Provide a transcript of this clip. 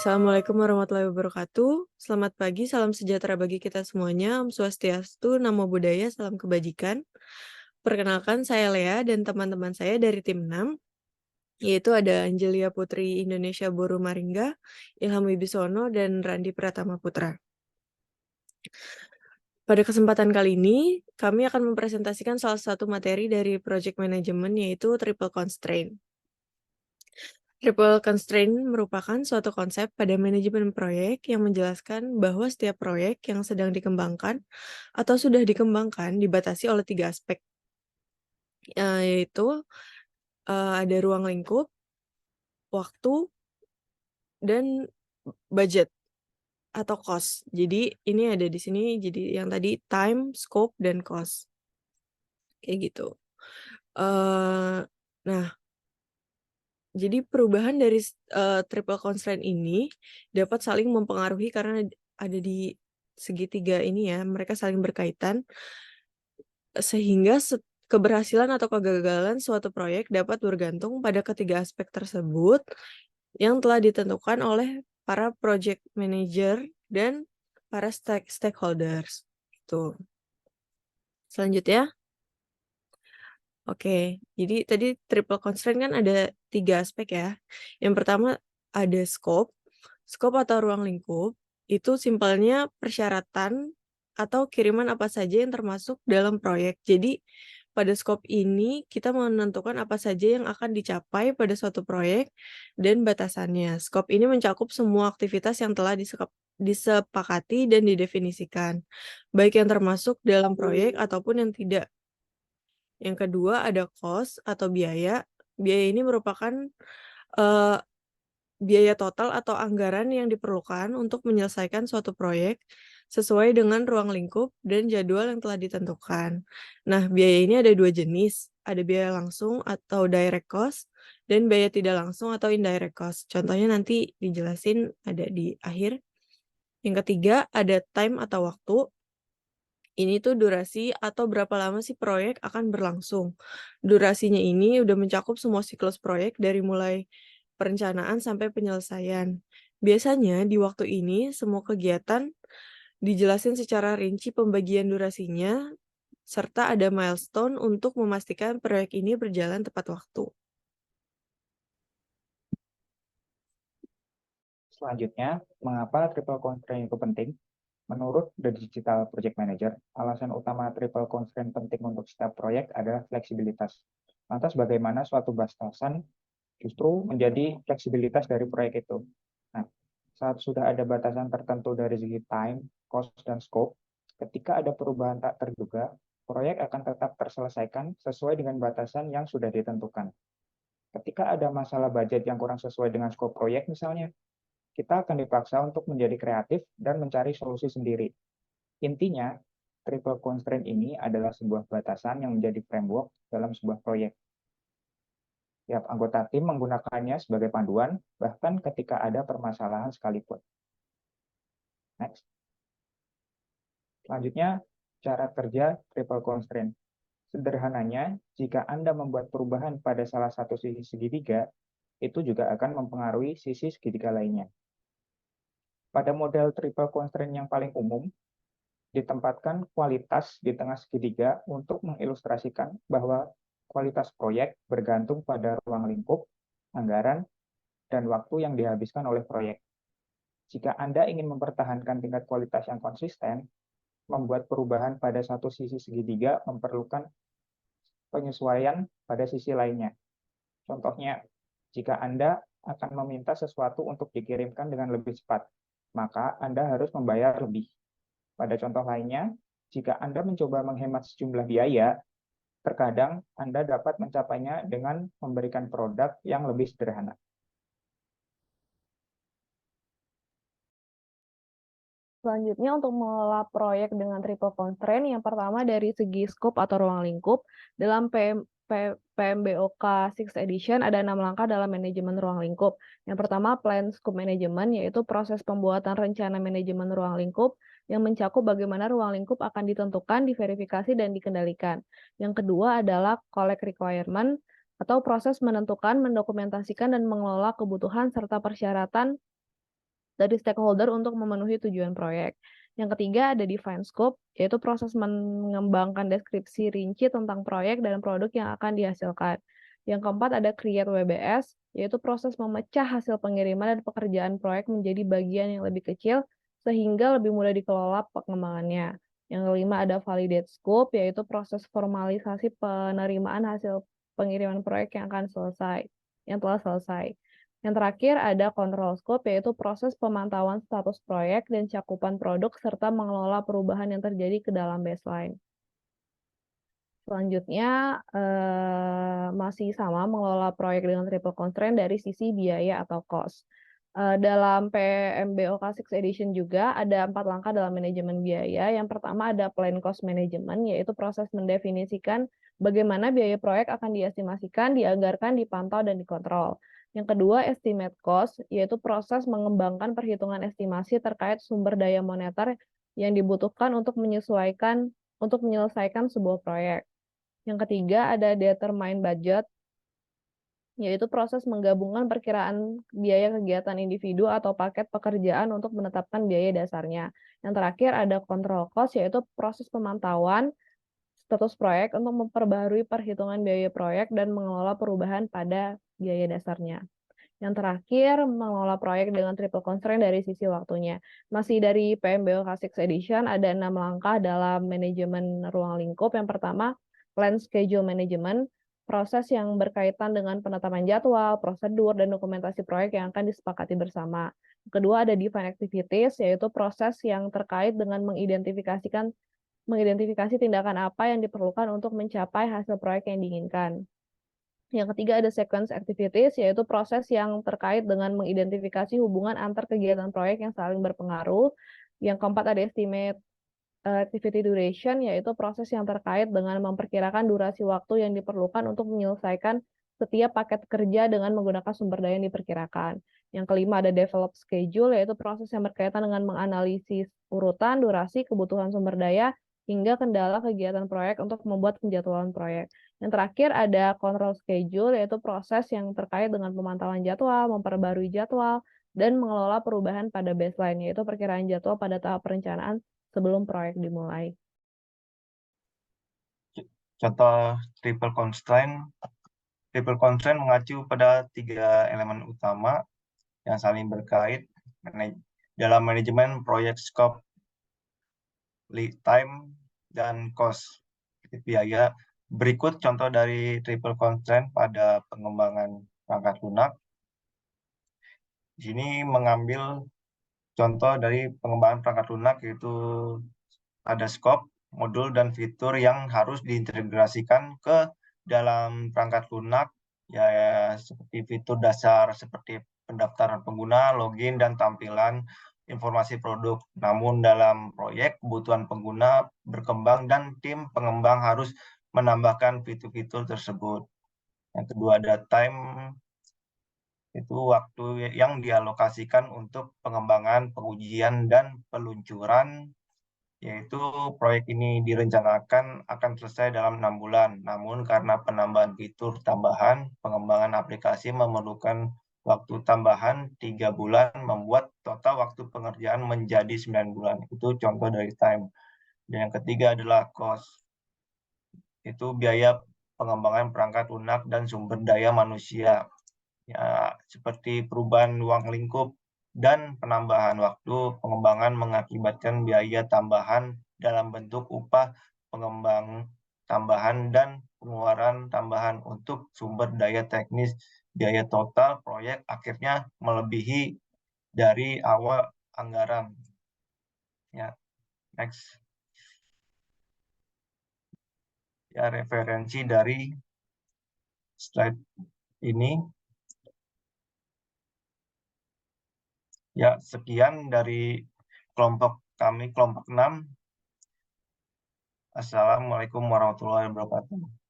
Assalamualaikum warahmatullahi wabarakatuh. Selamat pagi, salam sejahtera bagi kita semuanya. Om Swastiastu, Namo Buddhaya, salam kebajikan. Perkenalkan, saya Lea dan teman-teman saya dari tim 6, yaitu ada Angelia Putri Indonesia Boru Maringga, Ilham Wibisono, dan Randi Pratama Putra. Pada kesempatan kali ini, kami akan mempresentasikan salah satu materi dari Project Management, yaitu Triple Constraint. Triple constraint merupakan suatu konsep pada manajemen proyek yang menjelaskan bahwa setiap proyek yang sedang dikembangkan atau sudah dikembangkan dibatasi oleh 3 aspek, yaitu ada ruang lingkup, waktu, dan budget atau cost. Jadi ini ada di sini, jadi yang tadi time, scope, dan cost. Kayak gitu. Nah, jadi perubahan dari triple constraint ini dapat saling mempengaruhi karena ada di segitiga ini ya, mereka saling berkaitan, sehingga keberhasilan atau kegagalan suatu proyek dapat bergantung pada ketiga aspek tersebut yang telah ditentukan oleh para project manager dan para stakeholders. Gitu. Selanjutnya. Oke, jadi tadi triple constraint kan ada 3 aspek ya. Yang pertama ada scope. Scope atau ruang lingkup, itu simpelnya persyaratan atau kiriman apa saja yang termasuk dalam proyek. Jadi pada scope ini kita menentukan apa saja yang akan dicapai pada suatu proyek dan batasannya. Scope ini mencakup semua aktivitas yang telah disepakati dan didefinisikan, baik yang termasuk dalam proyek ataupun yang tidak. Yang kedua ada cost atau biaya. Biaya ini merupakan biaya total atau anggaran yang diperlukan untuk menyelesaikan suatu proyek sesuai dengan ruang lingkup dan jadwal yang telah ditentukan. Nah, biaya ini ada 2 jenis, ada biaya langsung atau direct cost dan biaya tidak langsung atau indirect cost. Contohnya nanti dijelasin ada di akhir. Yang ketiga ada time atau waktu. Ini tuh durasi atau berapa lama sih proyek akan berlangsung. Durasinya ini udah mencakup semua siklus proyek dari mulai perencanaan sampai penyelesaian. Biasanya di waktu ini semua kegiatan dijelasin secara rinci pembagian durasinya, serta ada milestone untuk memastikan proyek ini berjalan tepat waktu. Selanjutnya, mengapa triple constraint itu penting? Menurut The Digital Project Manager, alasan utama triple constraint penting untuk setiap proyek adalah fleksibilitas. Lantas bagaimana suatu batasan justru menjadi fleksibilitas dari proyek itu? Nah, saat sudah ada batasan tertentu dari segi time, cost, dan scope, ketika ada perubahan tak terduga, proyek akan tetap terselesaikan sesuai dengan batasan yang sudah ditentukan. Ketika ada masalah budget yang kurang sesuai dengan scope proyek misalnya, kita akan dipaksa untuk menjadi kreatif dan mencari solusi sendiri. Intinya, triple constraint ini adalah sebuah batasan yang menjadi framework dalam sebuah proyek. Tiap anggota tim menggunakannya sebagai panduan, bahkan ketika ada permasalahan sekalipun. Next. Selanjutnya, cara kerja triple constraint. Sederhananya, jika Anda membuat perubahan pada salah satu sisi segitiga, itu juga akan mempengaruhi sisi segitiga lainnya. Pada model triple constraint yang paling umum, ditempatkan kualitas di tengah segitiga untuk mengilustrasikan bahwa kualitas proyek bergantung pada ruang lingkup, anggaran, dan waktu yang dihabiskan oleh proyek. Jika Anda ingin mempertahankan tingkat kualitas yang konsisten, membuat perubahan pada satu sisi segitiga memerlukan penyesuaian pada sisi lainnya. Contohnya, jika Anda akan meminta sesuatu untuk dikirimkan dengan lebih cepat, maka Anda harus membayar lebih. Pada contoh lainnya, jika Anda mencoba menghemat sejumlah biaya, terkadang Anda dapat mencapainya dengan memberikan produk yang lebih sederhana. Selanjutnya untuk mengelola proyek dengan triple constraint, yang pertama dari segi scope atau ruang lingkup, dalam PMBOK 6th Edition ada 6 langkah dalam manajemen ruang lingkup. Yang pertama plan scope management, yaitu proses pembuatan rencana manajemen ruang lingkup yang mencakup bagaimana ruang lingkup akan ditentukan, diverifikasi, dan dikendalikan. Yang kedua adalah collect requirement, atau proses menentukan, mendokumentasikan, dan mengelola kebutuhan serta persyaratan dari stakeholder untuk memenuhi tujuan proyek. Yang ketiga ada define scope, yaitu proses mengembangkan deskripsi rinci tentang proyek dan produk yang akan dihasilkan. Yang keempat ada create WBS, yaitu proses memecah hasil pengiriman dan pekerjaan proyek menjadi bagian yang lebih kecil sehingga lebih mudah dikelola pengembangannya. Yang kelima ada validate scope, yaitu proses formalisasi penerimaan hasil pengiriman proyek yang telah selesai. Yang terakhir ada control scope, yaitu proses pemantauan status proyek dan cakupan produk serta mengelola perubahan yang terjadi ke dalam baseline. Selanjutnya masih sama mengelola proyek dengan triple constraint dari sisi biaya atau cost. Dalam PMBOK 6 Edition juga ada 4 langkah dalam manajemen biaya. Yang pertama ada plan cost management, yaitu proses mendefinisikan bagaimana biaya proyek akan diestimasikan, dianggarkan, dipantau, dan dikontrol. Yang kedua, estimate cost, yaitu proses mengembangkan perhitungan estimasi terkait sumber daya moneter yang dibutuhkan untuk menyelesaikan sebuah proyek. Yang ketiga ada determine budget, yaitu proses menggabungkan perkiraan biaya kegiatan individu atau paket pekerjaan untuk menetapkan biaya dasarnya. Yang terakhir ada control cost, yaitu proses pemantauan status proyek untuk memperbarui perhitungan biaya proyek dan mengelola perubahan pada biaya dasarnya. Yang terakhir, mengelola proyek dengan triple constraint dari sisi waktunya. Masih dari PMBOK 6 Edition, ada 6 langkah dalam manajemen ruang lingkup. Yang pertama, plan schedule management, proses yang berkaitan dengan penetapan jadwal, prosedur, dan dokumentasi proyek yang akan disepakati bersama. Kedua, ada define activities, yaitu proses yang terkait dengan mengidentifikasi tindakan apa yang diperlukan untuk mencapai hasil proyek yang diinginkan. Yang ketiga ada sequence activities, yaitu proses yang terkait dengan mengidentifikasi hubungan antar kegiatan proyek yang saling berpengaruh. Yang keempat ada estimate activity duration, yaitu proses yang terkait dengan memperkirakan durasi waktu yang diperlukan untuk menyelesaikan setiap paket kerja dengan menggunakan sumber daya yang diperkirakan. Yang kelima ada develop schedule, yaitu proses yang berkaitan dengan menganalisis urutan, durasi, kebutuhan sumber daya, hingga kendala kegiatan proyek untuk membuat penjadwalan proyek. Yang terakhir ada control schedule, yaitu proses yang terkait dengan pemantauan jadwal, memperbarui jadwal, dan mengelola perubahan pada baseline, yaitu perkiraan jadwal pada tahap perencanaan sebelum proyek dimulai. Contoh triple constraint mengacu pada 3 elemen utama yang saling berkait dalam manajemen proyek, scope, lead time, dan cost biaya. Berikut contoh dari triple constraint pada pengembangan perangkat lunak. Di sini mengambil contoh dari pengembangan perangkat lunak, yaitu ada scope, modul, dan fitur yang harus diintegrasikan ke dalam perangkat lunak, ya seperti fitur dasar seperti pendaftaran pengguna, login, dan tampilan informasi produk. Namun dalam proyek, kebutuhan pengguna berkembang dan tim pengembang harus menambahkan fitur-fitur tersebut. Yang kedua ada time, itu waktu yang dialokasikan untuk pengembangan, pengujian, dan peluncuran, yaitu proyek ini direncanakan akan selesai dalam 6 bulan. Namun karena penambahan fitur tambahan, pengembangan aplikasi memerlukan waktu tambahan 3 bulan, membuat total waktu pengerjaan menjadi 9 bulan. Itu contoh dari time. Dan yang ketiga adalah cost. Itu biaya pengembangan perangkat lunak dan sumber daya manusia, ya seperti perubahan ruang lingkup dan penambahan waktu pengembangan mengakibatkan biaya tambahan dalam bentuk upah pengembang tambahan dan pengeluaran tambahan untuk sumber daya teknis. Biaya total proyek akhirnya melebihi dari awal anggaran. Ya, next. Ya, referensi dari slide ini. Ya, sekian dari kelompok kami, kelompok 6. Assalamualaikum warahmatullahi wabarakatuh.